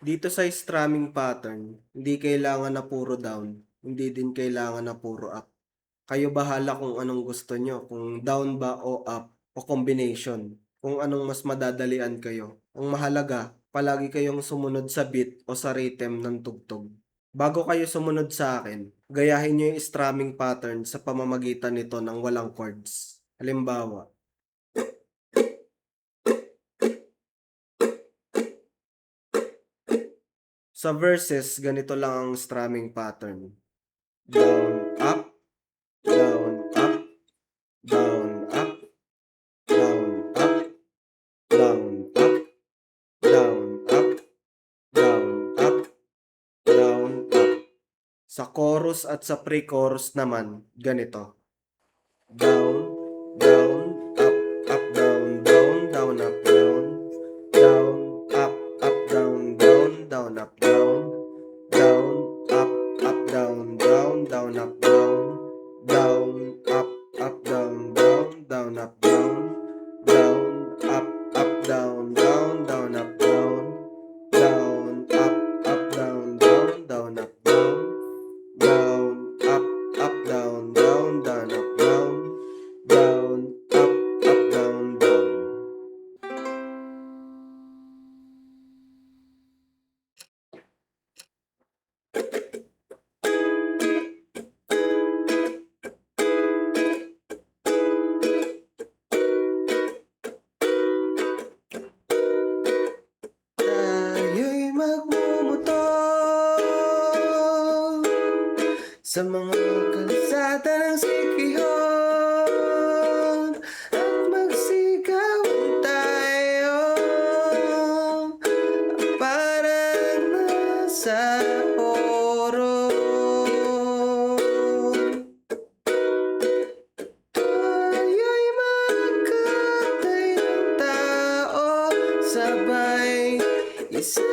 Dito sa strumming pattern, hindi kailangan na puro down, hindi din kailangan na puro up. Kayo bahala kung anong gusto nyo, kung down ba o up o combination, kung anong mas madadalian kayo. Ang mahalaga, palagi kayong sumunod sa beat o sa rhythm ng tugtog. Bago kayo sumunod sa akin, gayahin nyo yung strumming pattern sa pamamagitan nito ng walang chords. Halimbawa, sa verses, ganito lang ang strumming pattern. Down, up, down, up, down, up, down, up, down, up, down, up, down, up, down, up. Sa chorus at sa pre-chorus naman, ganito. Down, down, up, up, down, down, down, up, down, down, up, down, down, down, up, down, down, up, down, down, down, up, down, down, up, down, down, down, up, down, down, up, down, down, down, up, down, down, up, down, down, down, up, down, down, up, down, down, down, up, down, down, up, down, down. Tayo'y magmumotor sa mga kalsada ng sikihon at magsigaw tayo para nasa oro. Tayo'y magkatay ng tao sabay isa